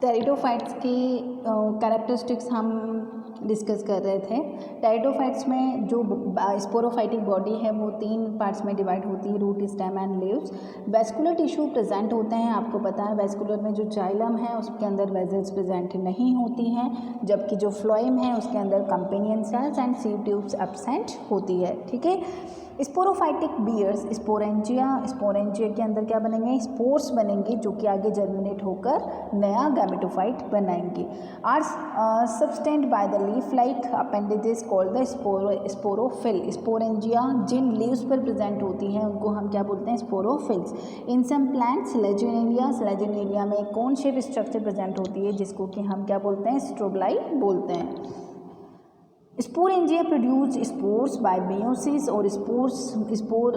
Pteridophytes की characteristics हम discuss कर रहे थे। टेरिडोफाइट्स में जो स्पोरोफाइटिक बॉडी है वो 3 पार्ट्स में डिवाइड होती है, root, stem and leaves. Vascular tissue present होते हैं, आपको पता है वेस्कुलर में जो जाइलम है उसके अंदर वेजल्स प्रेजेंट नहीं होती हैं, जबकि जो फ्लोएम है उसके अंदर companion cells and sieve tubes absent होती है। ठीक है। स्पोरोफाइटिक बियर्स स्पोरेंजिया के अंदर क्या बनेंगे, स्पोर्स बनेंगे जो कि आगे जर्मिनेट होकर नया गैमेटोफाइट बनाएंगे। Are subtended by the leaf like appendages called the sporophyll. Sporangia जिन लीव्स पर प्रेजेंट होती हैं उनको हम क्या बोलते हैं, स्पोरोफिल्स। इन सम प्लांट्स स्लेजिनेरिया में कौन शेप स्ट्रक्चर प्रेजेंट होती है जिसको कि हम क्या बोलते हैं, स्ट्रोगलाई बोलते हैं। Sporangia produce spores bye meiosis, और स्पोर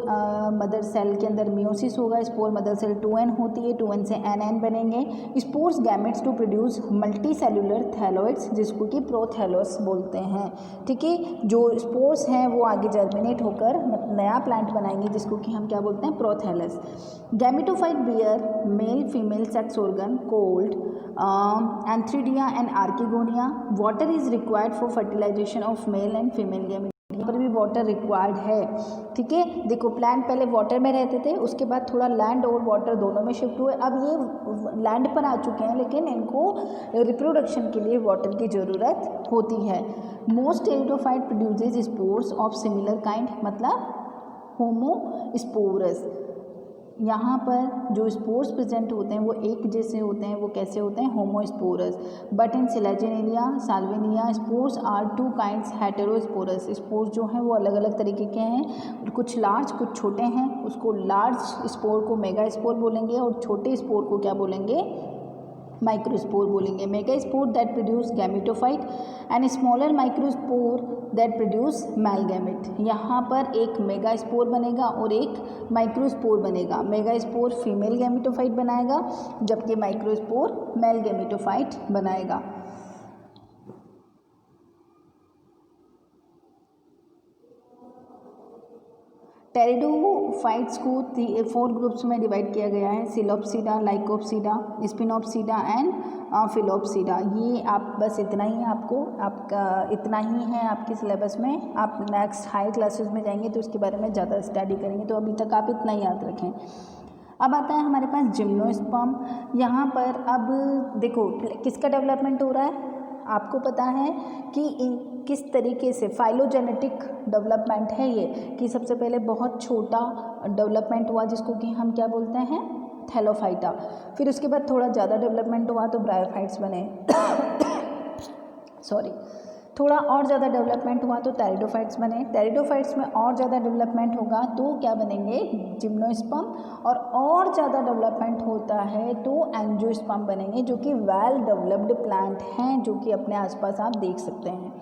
मदर सेल के अंदर मियोसिस होगा, स्पोर मदर सेल 2n होती है, 2n से nn बनेंगे। Spores gametes to produce multicellular thalloids जिसको कि प्रोथैलस बोलते हैं। ठीक है। जो स्पोर्स हैं वो आगे जर्मिनेट होकर नया प्लांट बनाएंगे जिसको कि हम क्या बोलते हैं, prothallus. Gametophyte bear male female sex organ called antheridia and archegonia. Water is required for fertilisation of male and female gamete. यहाँ पर भी वाटर रिक्वायर्ड है। ठीक है। देखो प्लांट पहले वाटर में रहते थे, उसके बाद थोड़ा लैंड और वाटर दोनों में शिफ्ट हुए, अब ये लैंड पर आ चुके हैं लेकिन इनको रिप्रोडक्शन के लिए वाटर की ज़रूरत होती है। Most pteridophyte produces spores of similar kind, मतलब होमोस्पोरस। यहाँ पर जो स्पोर्स प्रेजेंट होते हैं वो एक जैसे होते हैं, वो कैसे होते हैं, homosporous. But in Selaginella Salvinia spores are 2 kinds heterosporous. Spores जो हैं वो अलग अलग तरीके के हैं, कुछ लार्ज कुछ छोटे हैं। उसको लार्ज स्पोर को मेगा स्पोर बोलेंगे और छोटे स्पोर को क्या बोलेंगे, माइक्रोस्पोर बोलेंगे। Mega spore that produce gametophyte and smaller microspore that produce male gamete. यहाँ पर एक मेगा स्पोर बनेगा और एक माइक्रोस्पोर बनेगा। मेगा स्पोर फीमेल गैमेटोफाइट बनाएगा जबकि माइक्रोस्पोर मेल गैमेटोफाइट बनाएगा। टेरिडोफाइट्स को 4 ग्रुप्स में डिवाइड किया गया है, सिलोप्सिडा, लाइकोप्सिडा, स्पिनोप्सिडा एंड फिलोप्सिडा। ये आप बस इतना ही है, आपका इतना ही है आपके सिलेबस में। आप नेक्स्ट हाई क्लासेस में जाएंगे तो इसके बारे में ज़्यादा स्टडी करेंगे, तो अभी तक आप इतना ही याद रखें। अब आता है हमारे पास जिम्नोस्पर्म। यहाँ पर अब देखो किसका डेवलपमेंट हो रहा है, आपको पता है कि किस तरीके से फाइलोजेनेटिक डेवलपमेंट है ये, कि सबसे पहले बहुत छोटा डेवलपमेंट हुआ जिसको कि हम क्या बोलते हैं, थैलोफाइटा। फिर उसके बाद थोड़ा ज़्यादा डेवलपमेंट हुआ तो ब्रायोफाइट्स बने सॉरी, थोड़ा और ज़्यादा डेवलपमेंट हुआ तो टेरिडोफाइट्स बने। टेरिडोफाइट्स में और ज़्यादा डेवलपमेंट होगा तो क्या बनेंगे, जिम्नोस्पर्म। और ज़्यादा डेवलपमेंट होता है तो एंजियोस्पर्म बनेंगे, जो कि वेल डेवलप्ड प्लांट हैं, जो कि अपने आसपास आप देख सकते हैं।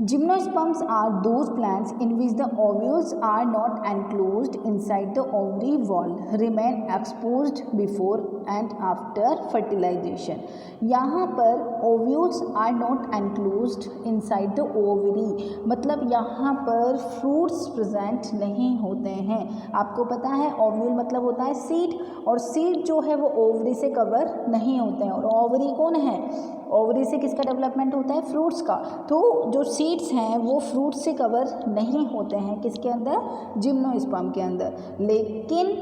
Gymnosperms are those plants in which the ovules are not enclosed inside the ovary wall, remain exposed before and after fertilization. यहाँ पर ovules are not enclosed inside the ovary, मतलब यहाँ पर fruits present नहीं होते हैं। आपको पता है ovule मतलब होता है सीड, और सीड जो है वो ओवरी से कवर नहीं होते हैं। और ओवरी कौन है, ओवरी से किसका डेवलपमेंट होता है, फ्रूट्स का। तो जो सीड्स हैं वो फ्रूट से कवर नहीं होते हैं, किसके अंदर, जिम्नोस्पर्म के अंदर। लेकिन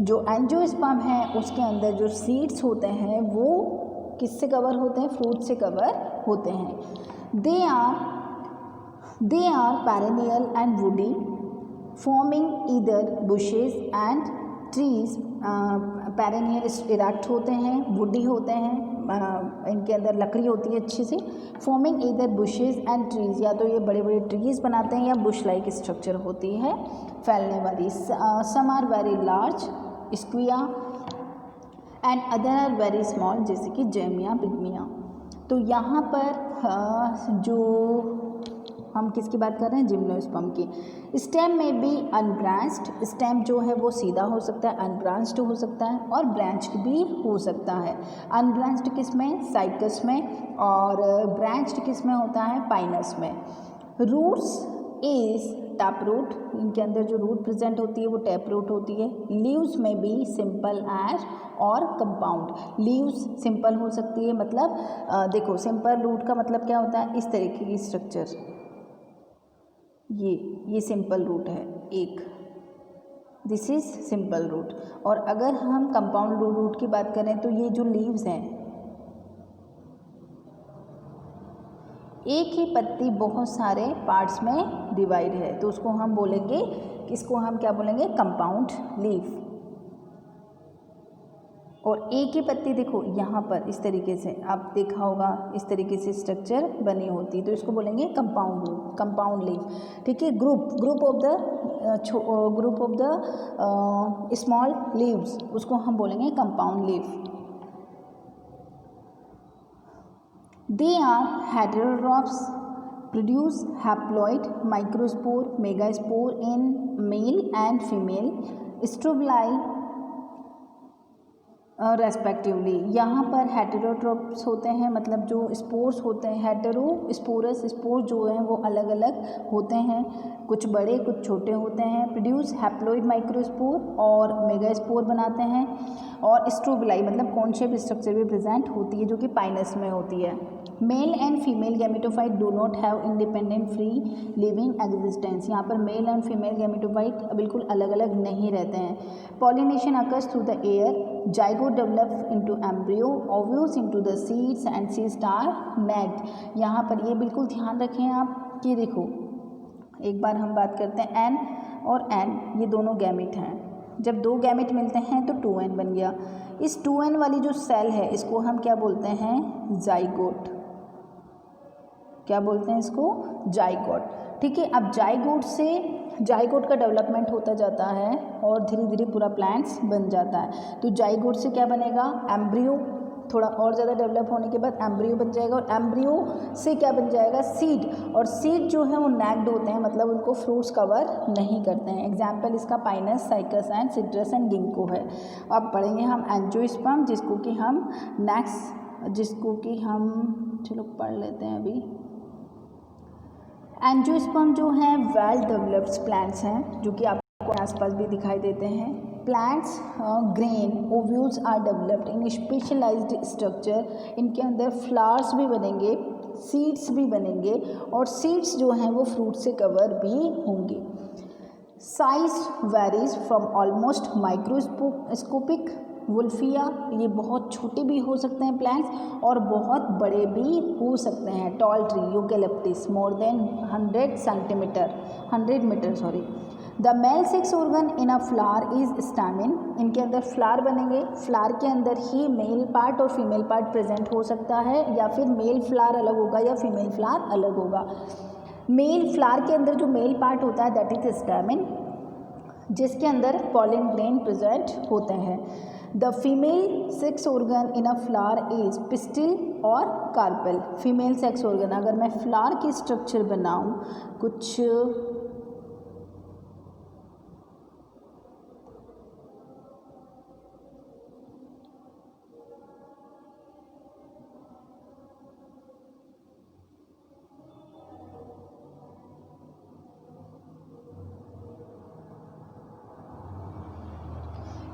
जो एंजियोस्पर्म है उसके अंदर जो सीड्स होते हैं वो किससे कवर होते हैं, फ्रूट से कवर होते हैं। They are perennial and woody, forming either bushes and trees. Perennial erect होते हैं, वुडी होते हैं, इनके अंदर लकड़ी होती है अच्छी सी। Forming either bushes and trees, या तो ये बड़े बड़े ट्रीज बनाते हैं या बुश लाइक स्ट्रक्चर होती है फैलने वाली। Some are very large sequoia and other are very small, जैसे कि जेमिया पिग्मिया। तो यहाँ पर जो हम किसकी बात कर रहे हैं, जिम्नोस्पर्म की। स्टेम में भी अनब्रांच्ड, स्टेम जो है वो सीधा हो सकता है, अनब्रांच्ड हो सकता है और ब्रांच्ड भी हो सकता है। अनब्रांच्ड किस में, साइकस में, और ब्रांच्ड किस में होता है, पाइनस में। रूट्स इज टैप रूट, इनके अंदर जो रूट प्रेजेंट होती है वो टैप रूट होती है। लीव्स में बी सिंपल एज और कंपाउंड। लीव्स सिंपल हो सकती है, मतलब देखो सिंपल रूट का मतलब क्या होता है, इस तरीके की स्ट्रक्चर, ये सिंपल रूट है एक, दिस इज सिंपल रूट। और अगर हम कंपाउंड रूट की बात करें तो ये जो लीव्स हैं, एक ही पत्ती बहुत सारे पार्ट्स में डिवाइड है, तो उसको हम बोलेंगे, इसको हम क्या बोलेंगे, कंपाउंड लीफ। और एक ही पत्ती देखो यहाँ पर इस तरीके से आप देखा होगा, इस तरीके से स्ट्रक्चर बनी होती, तो इसको बोलेंगे कंपाउंड लीफ। ठीक है, group of the small leaves, उसको हम बोलेंगे compound leaf. They are heterotrophs, produce haploid, microspore, megaspore in male and female strobili respectively. यहाँ पर हेटेरोट्रोप्स होते हैं, मतलब जो स्पोर्स होते हैं, हेटेरोस्पोरस स्पोर जो हैं वो अलग अलग होते हैं, कुछ बड़े कुछ छोटे होते हैं। प्रोड्यूस हैप्लॉइड माइक्रोस्पोर और मेगास्पोर बनाते हैं। और स्ट्रोबिलाई मतलब कॉन शेप स्ट्रक्चर भी प्रेजेंट होती है, जो कि पाइनस में होती है। Mail and female gametophyte do not have independent free living existence. यहाँ पर मेल एंड फीमेल गैमेटोफाइट बिल्कुल अलग अलग नहीं रहते हैं। Pollination occurs through the air, zygote develop into embryo, ovules into the seeds and seeds are naked. यहाँ पर ये बिल्कुल ध्यान रखें आप कि देखो, एक बार हम बात करते हैं एन और एन, ये दोनों गैमेट हैं। जब दो गैमेट मिलते हैं तो 2n बन गया। इस 2n वाली जो सेल है इसको हम क्या बोलते हैं, जाइगोट। क्या बोलते हैं इसको, जाइगोट। ठीक है, अब जाइगोट का डेवलपमेंट होता जाता है और धीरे धीरे पूरा प्लांट्स बन जाता है। तो जाइगोट से क्या बनेगा, एम्ब्रियो, थोड़ा और ज़्यादा डेवलप होने के बाद एम्ब्रियो बन जाएगा, और एम्ब्रियो से क्या बन जाएगा, सीड। और सीड जो है वो नेक्ड होते हैं, मतलब उनको फ्रूट्स कवर नहीं करते हैं। एग्जाम्पल इसका Pinus, cycas and citrus and ginkgo है। अब पढ़ेंगे हम एंजियोस्पर्म, जिसको कि हम चलो पढ़ लेते हैं अभी। एंजियोस्पर्म जो हैं वेल डेवलप्ड प्लांट्स हैं, जो कि आपको आसपास भी दिखाई देते हैं। Plants grain ovules are developed in specialised structure. इनके अंदर फ्लावर्स भी बनेंगे, सीड्स भी बनेंगे, और सीड्स जो हैं वो फ्रूट से कवर भी होंगे। Size varies from almost microscopic Wolffia, ये बहुत छोटे भी हो सकते हैं प्लांट्स, और बहुत बड़े भी हो सकते हैं। Tall tree eucalyptus more than 100 metre. The male sex organ in a flower is stamen. इनके अंदर फ्लावर बनेंगे, फ्लावर के अंदर ही मेल पार्ट और फीमेल पार्ट प्रेजेंट हो सकता है, या फिर मेल फ्लावर अलग होगा या फीमेल फ्लावर अलग होगा। मेल फ्लावर के अंदर जो मेल पार्ट होता है दैट इज स्टैमिन, जिसके अंदर पॉलन ग्रेन प्रेजेंट होते हैं। The female sex organ in a flower is pistil और कार्पेल। फीमेल सेक्स ऑर्गन, अगर मैं फ्लावर की स्ट्रक्चर बनाऊं कुछ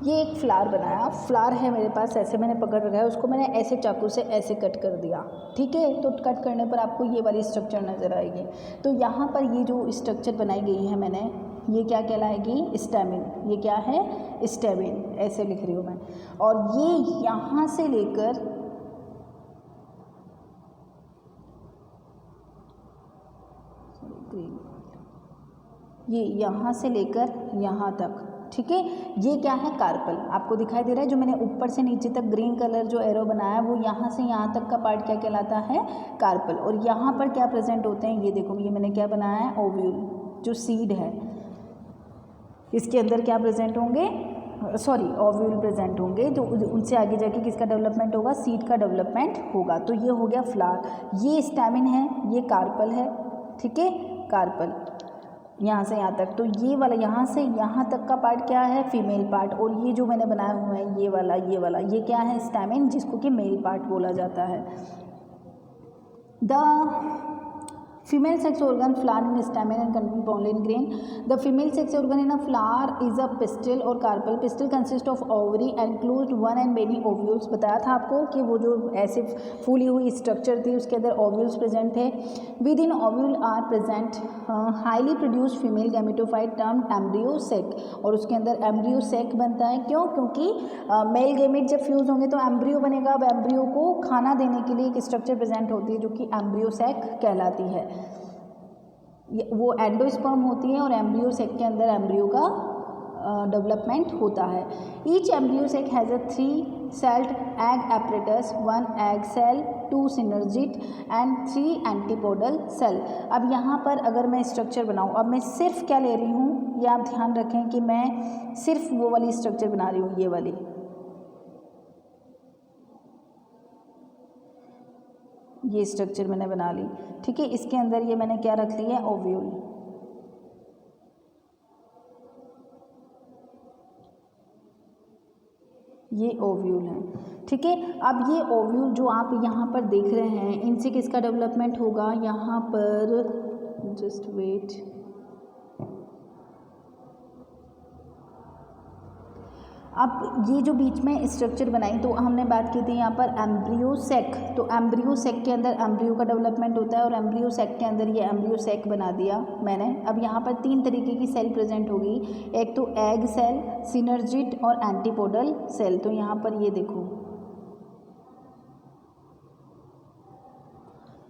ये एक फ्लावर बनाया, फ्लावर है मेरे पास, ऐसे मैंने पकड़ रखा है, उसको मैंने ऐसे चाकू से ऐसे कट कर दिया। ठीक है, तो कट करने पर आपको ये वाली स्ट्रक्चर नज़र आएगी। तो यहाँ पर ये जो स्ट्रक्चर बनाई गई है मैंने, ये क्या कहलाएगी, स्टैमिन। ये क्या है, स्टैमिन, ऐसे लिख रही हूँ मैं। और ये यहाँ से लेकर ये यहाँ से लेकर यहाँ तक, ठीक है, ये क्या है, कार्पल। आपको दिखाई दे रहा है, जो मैंने ऊपर से नीचे तक ग्रीन कलर जो एरो बनाया वो यहाँ से यहाँ तक का पार्ट क्या कहलाता है, कार्पल। और यहाँ पर क्या प्रेजेंट होते हैं, ये देखो, ये मैंने क्या बनाया है, ओव्यूल, जो सीड है, इसके अंदर क्या प्रेजेंट होंगे, ओव्यूल प्रेजेंट होंगे, जो उनसे आगे जाके किसका डेवलपमेंट होगा, सीड का डेवलपमेंट होगा। तो ये हो गया फ्लावर, ये स्टैमिन है, ये कार्पल है। ठीक है, कार्पल यहाँ से यहाँ तक। तो ये वाला यहाँ से यहाँ तक का पार्ट क्या है, फीमेल पार्ट। और ये जो मैंने बनाया हुआ है ये वाला ये क्या है, स्टैमिन, जिसको कि मेल पार्ट बोला जाता है। The Female sex organ flower in stamen and contain pollen grain. The female sex organ in a flower is a pistil or carpel. Pistil consists of ovary enclosed one and many ovules. बताया था आपको कि वो जो ऐसे फूली हुई structure थी उसके अंदर ओव्यूल्स प्रेजेंट थे. Within ovule are present highly produced female gametophyte termed embryo sac. और उसके अंदर एम्ब्रियो सेक बनता है. क्यों? क्योंकि मेल गैमेट जब फ्यूज होंगे तो एम्ब्रियो बनेगा. अब एम्ब्रियो को खाना देने के लिए एक स्ट्रक्चर प्रेजेंट होती है जो कि एम्ब्रियो सेक कहलाती है. वो एंडोस्पर्म होती है और एम्ब्रियो सेक के अंदर एम्ब्रियो का डेवलपमेंट होता है. Each embryo sac has a 3 celled egg apparatus, 1 egg cell, 2 synergid and 3 antipodal cell. अब यहाँ पर अगर मैं स्ट्रक्चर बनाऊँ, अब मैं सिर्फ क्या ले रही हूँ, ये आप ध्यान रखें कि मैं सिर्फ वो वाली स्ट्रक्चर बना रही हूँ. ये वाली ये स्ट्रक्चर मैंने बना ली. ठीक है. इसके अंदर ये मैंने क्या रख लिया है, ओव्यूल. ये ओव्यूल है. ठीक है. अब ये ओव्यूल जो आप यहाँ पर देख रहे हैं, इनसे किसका डेवलपमेंट होगा, यहाँ पर जस्ट वेट. अब ये जो बीच में स्ट्रक्चर बनाई तो हमने बात की थी यहाँ पर एम्ब्रियो सेक. तो एम्ब्रियो सेक के अंदर एम्ब्रियो का डेवलपमेंट होता है और एम्ब्रियो सेक के अंदर ये एम्ब्रियो सेक बना दिया मैंने. अब यहाँ पर 3 तरीके की सेल प्रेजेंट होगी. एक तो एग सेल, सिनर्जिड और एंटीपोडल सेल. तो यहाँ पर ये देखो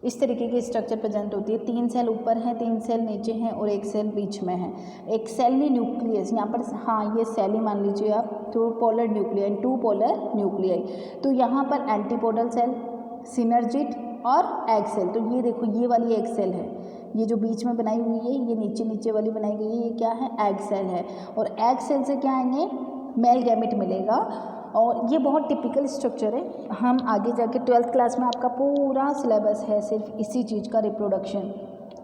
इस तरीके की स्ट्रक्चर प्रेजेंट होती है. 3 सेल ऊपर हैं, 3 सेल नीचे हैं और 1 सेल बीच में है. एक सेली न्यूक्लियस यहाँ पर, हाँ ये सेल ही मान लीजिए आप. तो पोलर न्यूक्लियाई, 2 पोलर न्यूक्लियाई. तो यहाँ पर एंटीपोडल सेल, सिनर्जिड और एग सेल. तो ये देखो ये वाली एक सेल है, ये जो बीच में बनाई हुई है, ये नीचे वाली बनाई गई है, ये क्या है, एग सेल है. और एग सेल से क्या आएंगे, मेल गैमेट मिलेगा. और ये बहुत टिपिकल स्ट्रक्चर है. हम आगे जाके 12th क्लास में आपका पूरा सिलेबस है सिर्फ इसी चीज़ का, रिप्रोडक्शन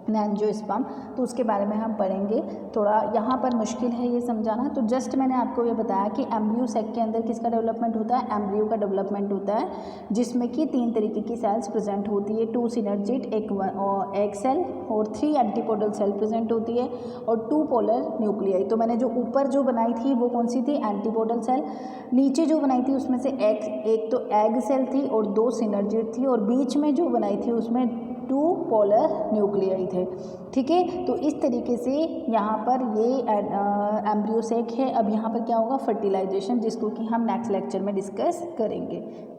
एंजियोस्पर्म. तो उसके बारे में हम पढ़ेंगे. थोड़ा यहाँ पर मुश्किल है ये समझाना. तो जस्ट मैंने आपको ये बताया कि एम्ब्रियो सेक के अंदर किसका डेवलपमेंट होता है, एम्ब्रियो का डेवलपमेंट होता है, जिसमें कि 3 तरीके की सेल्स प्रेजेंट होती है. 2 सिनर्जिड, एक एग सेल और 3 एंटीपोडल सेल प्रेजेंट होती है और 2 पोलर न्यूक्लियाई. तो मैंने जो ऊपर जो बनाई थी वो कौन सी थी, एंटीपोडल सेल. नीचे जो बनाई थी उसमें से एक तो एग सेल थी और 2 सिनर्जिड थी और बीच में जो बनाई थी उसमें 2 पोलर न्यूक्लियाई थे. ठीक है. तो इस तरीके से यहाँ पर ये एम्ब्रियो सेक है. अब यहाँ पर क्या होगा, फर्टिलाइजेशन, जिसको कि हम नेक्स्ट लेक्चर में डिस्कस करेंगे.